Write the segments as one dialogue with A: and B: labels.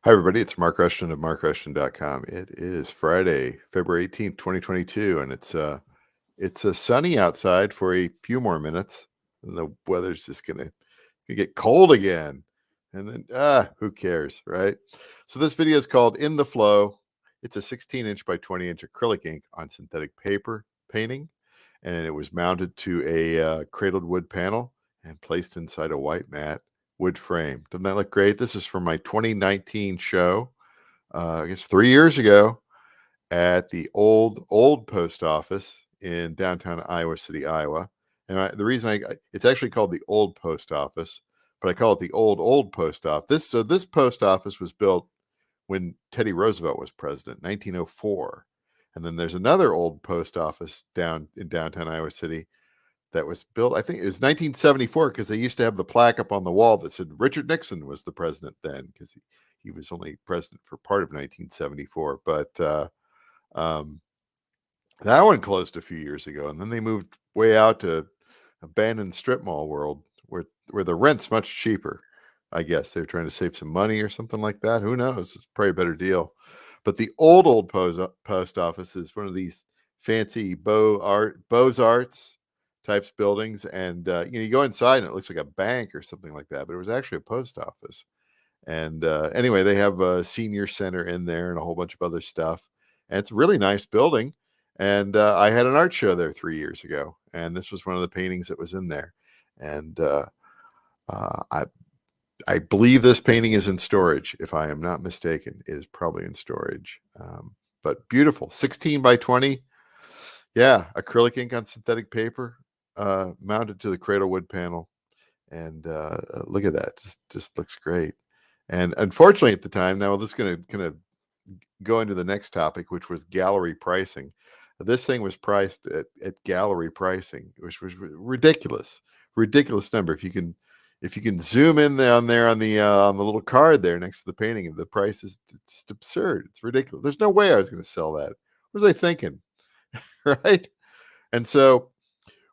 A: Hi, everybody. It's Mark Rushton of markrushton.com. It is Friday, February 18th, 2022, and it's sunny outside for a few more minutes. And the weather's just gonna get cold again. And then who cares, right? So this video is called In the Flow. It's a 16-inch by 20-inch acrylic ink on synthetic paper painting, and it was mounted to a cradled wood panel and placed inside a white matte wood frame. Doesn't that look great? This is from my 2019 show, I guess 3 years ago, at the old post office in downtown Iowa City, Iowa. And the reason it's actually called the old post office, but I call it the old post office. This post office was built when Teddy Roosevelt was president, 1904. And then there's another old post office down in downtown Iowa City that was built, I think it was 1974, because they used to have the plaque up on the wall that said Richard Nixon was the president then, because he was only president for part of 1974. But that one closed a few years ago, and then they moved way out to abandoned strip mall world where the rent's much cheaper. I guess they're trying to save some money or something like that. Who knows? It's probably a better deal. But the old post office is one of these fancy Beaux-Arts types buildings, and you go inside and it looks like a bank or something like that, but it was actually a post office. And anyway, they have a senior center in there and a whole bunch of other stuff, and it's a really nice building. And I had an art show there 3 years ago, and this was one of the paintings that was in there. And I believe this painting is in storage. If I am not mistaken, it is probably in storage. But beautiful, 16 by 20. Yeah, acrylic ink on synthetic paper, mounted to the cradle wood panel. And look at that, just looks great. And unfortunately at the time, now this is going to kind of go into the next topic, which was gallery pricing. This thing was priced at gallery pricing, which was ridiculous number. If you can zoom in on the little card there next to the painting, the price is just absurd. It's ridiculous. There's no way I was going to sell that. What was I thinking? Right? And so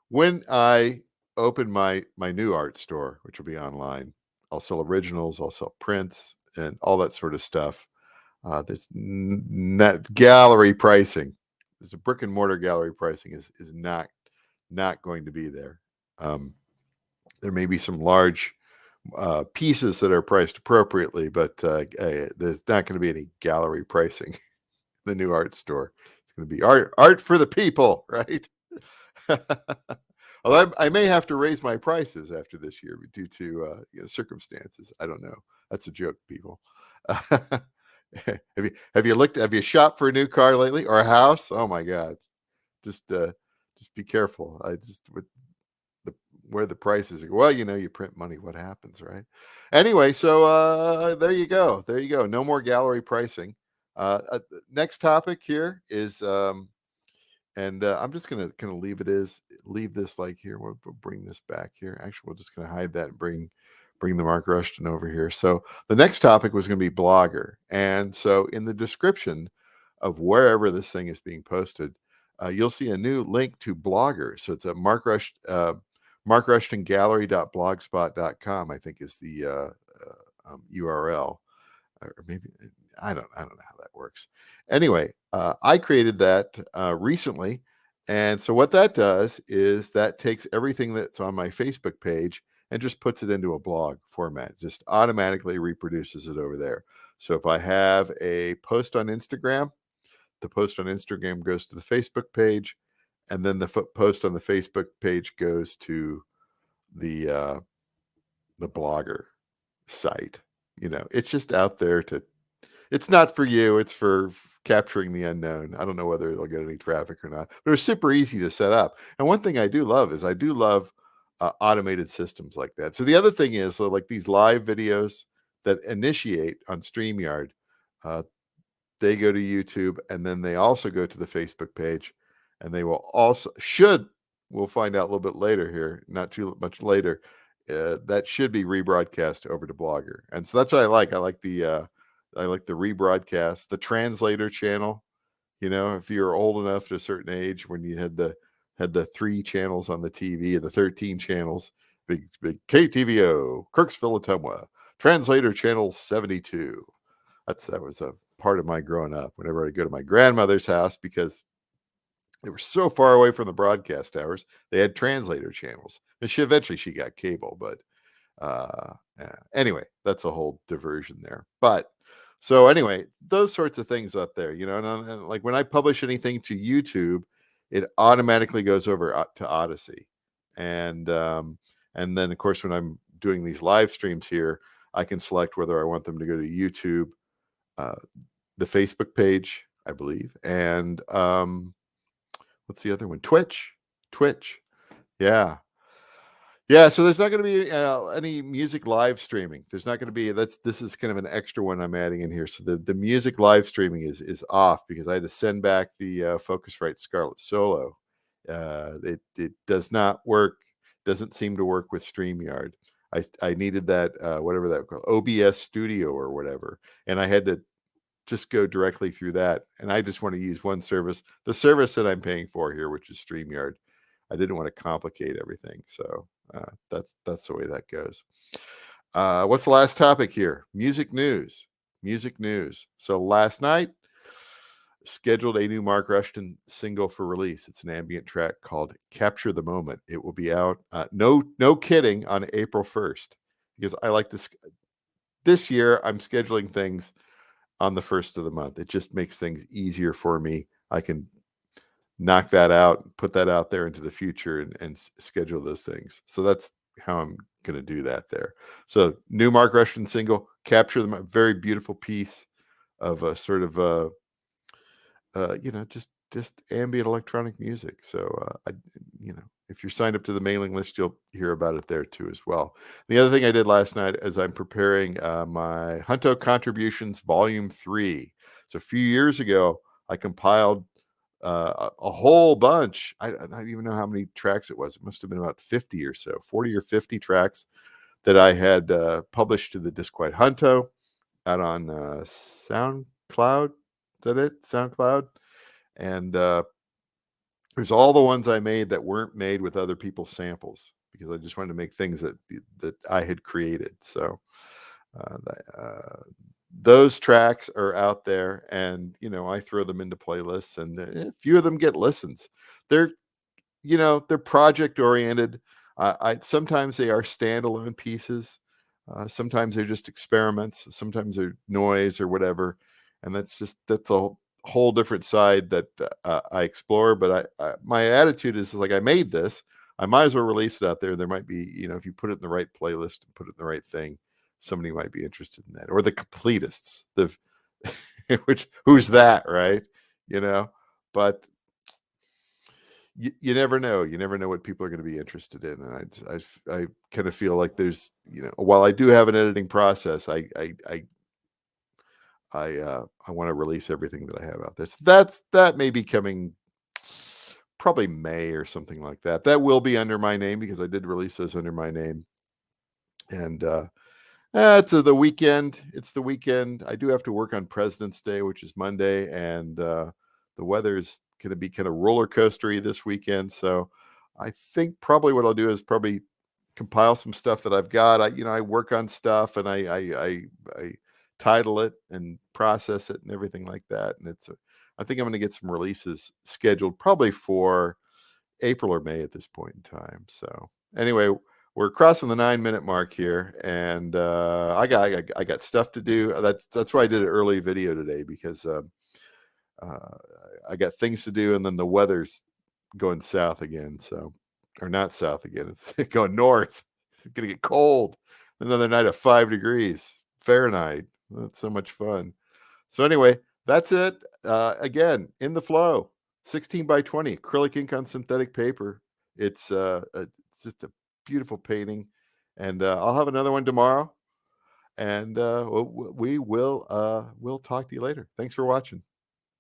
A: when I open my new art store, which will be online, I'll sell originals, I'll sell prints, and all that sort of stuff. There's not gallery pricing. There's a brick and mortar gallery pricing is not going to be there. There may be some large pieces that are priced appropriately, but there's not going to be any gallery pricing in the new art store. It's going to be art for the people, right? Although I may have to raise my prices after this year due to circumstances. I don't know. That's a joke, people. Have you shopped for a new car lately or a house? Oh my God. Just be careful. With where the prices are. Well, you print money. What happens, right? Anyway, so there you go. No more gallery pricing. Next topic here is, and I'm just gonna kind of leave this like here. We'll bring this back here. Actually, we're just gonna hide that and bring the Mark Rushton over here. So the next topic was going to be Blogger, and so in the description of wherever this thing is being posted, you'll see a new link to Blogger. So it's a markrushtongallery.blogspot.com, I think is the URL, or maybe I don't know how that works. Anyway, I created that recently, and so what that does is that takes everything that's on my Facebook page and just puts it into a blog format. Just automatically reproduces it over there. So if I have a post on Instagram, the post on Instagram goes to the Facebook page, and then the post on the Facebook page goes to the Blogger site. It's just out there it's not for you. It's for capturing the unknown. I don't know whether it'll get any traffic or not, but it's super easy to set up. And one thing I do love is automated systems like that. So the other thing is, so like these live videos that initiate on StreamYard, they go to YouTube, and then they also go to the Facebook page, and they will also we'll find out a little bit later here, not too much later, that should be rebroadcast over to Blogger. And so that's what I like. I like the rebroadcast, the translator channel. If you're old enough to a certain age, when you had the 3 channels on the TV and the 13 channels, big KTVO, Kirksville, Ottumwa, translator channel 72. That was a part of my growing up. Whenever I go to my grandmother's house, because they were so far away from the broadcast towers, they had translator channels. And eventually she got cable, but anyway, that's a whole diversion there. But so anyway, those sorts of things up there, and like when I publish anything to YouTube, it automatically goes over to Odyssey, and then of course when I'm doing these live streams here, I can select whether I want them to go to YouTube, uh, the Facebook page, I believe, and what's the other one? Twitch. Yeah. Yeah, so there's not going to be any music live streaming. There's not going to be. This is kind of an extra one I'm adding in here. So the music live streaming is off because I had to send back the Focusrite Scarlett Solo. It does not work. Doesn't seem to work with StreamYard. I needed that whatever that called, OBS Studio or whatever, and I had to just go directly through that. And I just want to use one service, the service that I'm paying for here, which is StreamYard. I didn't want to complicate everything, so that's the way that goes. What's the last topic here? Music news. So last night, scheduled a new Mark Rushton single for release. It's an ambient track called "Capture the Moment." It will be out. No kidding, on April 1st, because I like this. This year, I'm scheduling things on the 1st of the month. It just makes things easier for me. I can knock that out, put that out there into the future, and schedule those things. So that's how I'm going to do that there. So new Mark Rushton single, "Capture them," a very beautiful piece of a sort of just ambient electronic music. So if you're signed up to the mailing list, you'll hear about it there too as well. The other thing I did last night is I'm preparing my Junto Contributions Volume 3. So a few years ago, I compiled a whole bunch. I don't even know how many tracks it was. It must have been about 50 or so, 40 or 50 tracks that I had published to the Disquiet Junto out on SoundCloud. Is that it? SoundCloud. And there's all the ones I made that weren't made with other people's samples, because I just wanted to make things that I had created. So those tracks are out there, and I throw them into playlists, and a few of them get listens. They're project oriented. I sometimes they are standalone pieces. Sometimes they're just experiments. Sometimes they're noise or whatever, and that's a whole different side that I explore. But my attitude is like, I made this, I might as well release it out there. There might be, if you put it in the right playlist and put it in the right thing, somebody might be interested in that. Or the completists, who's that, right? But you never know. You never know what people are going to be interested in. And I kind of feel like there's, while I do have an editing process, I want to release everything that I have out there. So that may be coming probably May or something like that. That will be under my name, because I did release those under my name. And it's the weekend. It's the weekend. I do have to work on President's Day, which is Monday, and the weather is going to be kind of roller coastery this weekend. So I think probably what I'll do is probably compile some stuff that I've got. I work on stuff, and I title it and process it and everything like that. And I think I'm going to get some releases scheduled probably for April or May at this point in time. So anyway, we're crossing the 9-minute mark here, and I got stuff to do. That's why I did an early video today, because I got things to do, and then the weather's going south again. So, or not south again, it's going north. It's gonna get cold. Another night of 5 degrees Fahrenheit. That's so much fun. So anyway, that's it. Again, In the Flow, 16 by 20 acrylic ink on synthetic paper. It's just a beautiful painting, and I'll have another one tomorrow, and we'll talk to you later. Thanks for watching.